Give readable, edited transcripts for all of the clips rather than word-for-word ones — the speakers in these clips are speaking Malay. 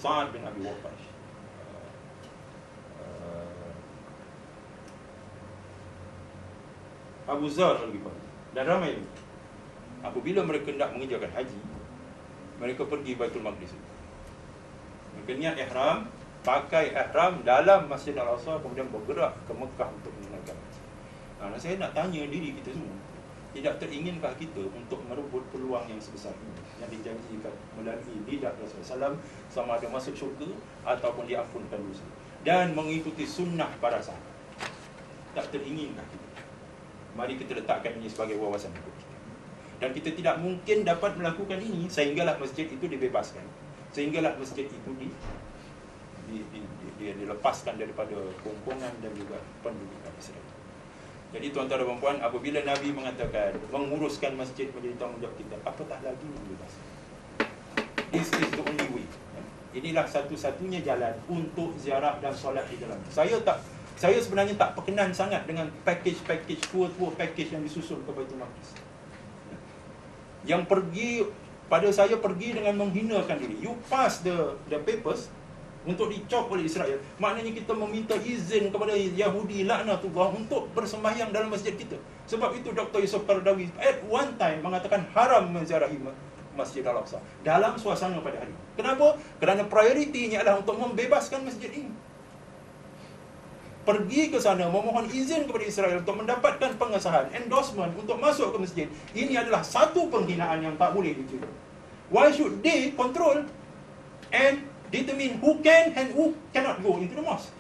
Sa'ad bin Abi Waqqas, Abu Zar Al-Ghifari, dan ramai lagi. Apabila mereka hendak mengerjakan haji, mereka pergi Baitul Maqdis. Mereka niat ihram, pakai ihram dalam Masjid Al-Aqsa, kemudian bergerak ke Mekah untuk menunaikan haji. Nah, saya nak tanya diri kita semua, tidak teringinkah kita untuk merebut peluang yang sebesar ini yang dijanjikan melalui lidah Rasulullah SAW, sama ada masuk syurga ataupun diampunkan dosa, dan mengikuti sunnah para sahabat? Tak teringinkah kita? Mari kita letakkan ini sebagai wawasan hidup kita. Dan kita tidak mungkin dapat melakukan ini sehinggalah masjid itu dibebaskan, sehinggalah masjid itu dilepaskan daripada kongkongan dan juga pendudukan Israel. Jadi tuan-tuan dan puan-puan, apabila Nabi mengatakan menguruskan masjid menjadi tanggungjawab kita, apatah lagi membebaskan. This is the only way. Inilah satu-satunya jalan untuk ziarah dan solat di dalam. Saya sebenarnya tak perkenan sangat dengan package tour package yang disusun ke Baitul Maqdis. Yang pergi pada saya pergi dengan menghinakan diri. You pass the papers untuk dicop oleh Israel. Maknanya kita meminta izin kepada Yahudi laknatullah untuk bersembahyang dalam masjid kita. Sebab itu Dr. Yusuf Qaradawi at one time mengatakan haram menziarahi Masjid Al-Aqsa dalam suasana pada hari ini. Kenapa? Kerana prioritinya adalah untuk membebaskan masjid ini. Pergi ke sana memohon izin kepada Israel untuk mendapatkan pengesahan, endorsement untuk masuk ke masjid. Ini adalah satu penghinaan yang tak boleh diterima. Why should they control and determine who can and who cannot go into the mosque?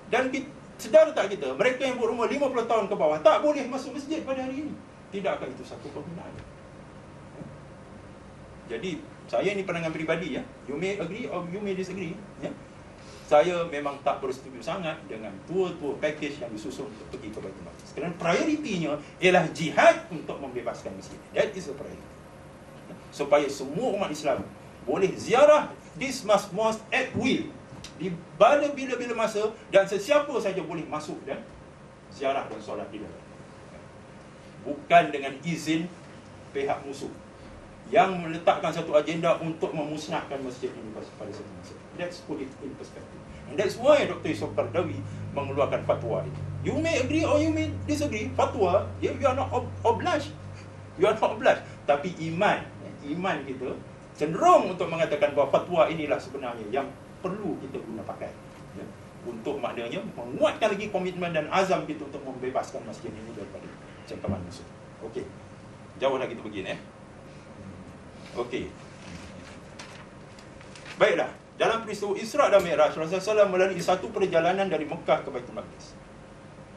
Dan sedar tak kita, mereka yang berumur 50 tahun ke bawah tak boleh masuk masjid pada hari ini. Tidakkah itu satu penghinaan? Jadi, saya ini pandangan peribadi, ya. You may agree or you may disagree, ya. Saya memang tak bersetuju sangat dengan tour package yang disusun untuk pergi ke Baitul Maqdis. Kerana prioritinya ialah jihad untuk membebaskan masjid. That is the priority. Supaya semua umat Islam boleh ziarah this mosque at will, di bila-bila masa, dan sesiapa saja boleh masuk dan ziarah dan solat di dalam. Bukan dengan izin pihak musuh yang meletakkan satu agenda untuk memusnahkan masjid ini pada satu masa. Let's put it in perspective. And that's why Dr. Yusuf Qaradawi mengeluarkan fatwa itu. You may agree or you may disagree. Fatwa, you are not obliged. You are not obliged. Tapi iman kita cenderung untuk mengatakan bahawa fatwa inilah sebenarnya yang perlu kita guna pakai, ya, untuk maknanya menguatkan lagi komitmen dan azam kita untuk membebaskan masjid ini daripada cengkaman musuh. Okey. Jauh dah kita pergi, Okey. Baiklah, dalam peristiwa Isra' dan Mi'raj, Rasulullah SAW melalui satu perjalanan dari Mekah ke Baitul Maqdis.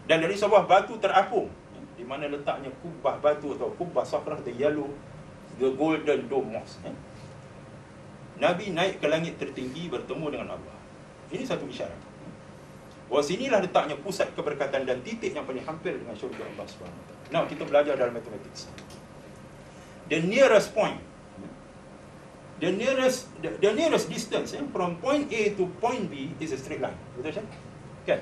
Dan dari sebuah batu terapung, di mana letaknya kubah batu atau kubah Sakhrah, the golden dome mosque. Nabi naik ke langit tertinggi bertemu dengan Allah. Ini satu isyarat. Bahawa sinilah letaknya pusat keberkatan dan titik yang paling hampir dengan syurga Allah SWT. Now, kita belajar dalam matematik. The nearest point, the nearest distance from point A to point B is a straight line. Betul tak? Kan?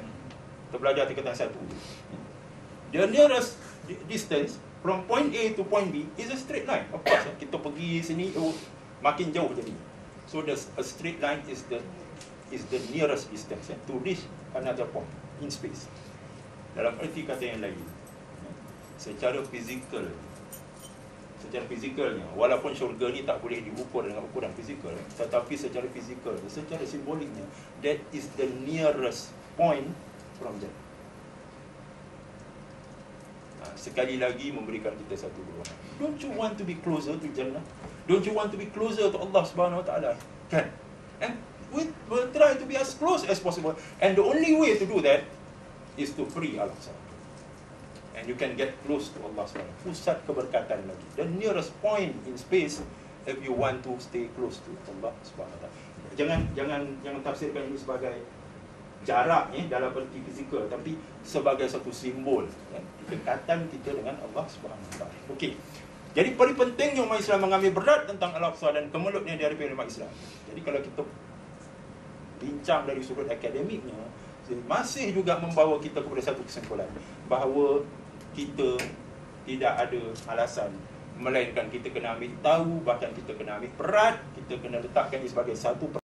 Kita belajar tingkatan 1. The nearest distance from point A to point B is a straight line. Of course, kita pergi sini, makin jauh jadi. So a straight line is the nearest distance to reach another point in space. Dalam erti kata yang lain, secara fizikalnya, walaupun syurga ni tak boleh diukur dengan ukuran fizikal, tetapi secara fizikal, secara simboliknya, that is the nearest point from them. Sekali lagi memberikan kita satu dorongan. Don't you want to be closer to Jannah? Don't you want to be closer to Allah Subhanahu Wa Taala? Kan? And we will try to be as close as possible. And the only way to do that is to free Al-Aqsa. And you can get close to Allah SWT. Pusat keberkatan lagi. The nearest point in space if you want to stay close to Allah SWT. Jangan tafsirkan ini sebagai jarak dalam erti fizikal, tapi sebagai satu simbol kedekatan kita dengan Allah SWT. Okey. Jadi paling pentingnya umat Islam mengambil berat tentang Al-Aqsa dan kemelutnya daripada umat Islam. Jadi kalau kita bincang dari sudut akademiknya, masih juga membawa kita kepada satu kesimpulan bahawa kita tidak ada alasan, melainkan kita kena ambil tahu, bahkan kita kena ambil berat, kita kena letakkan ini sebagai satu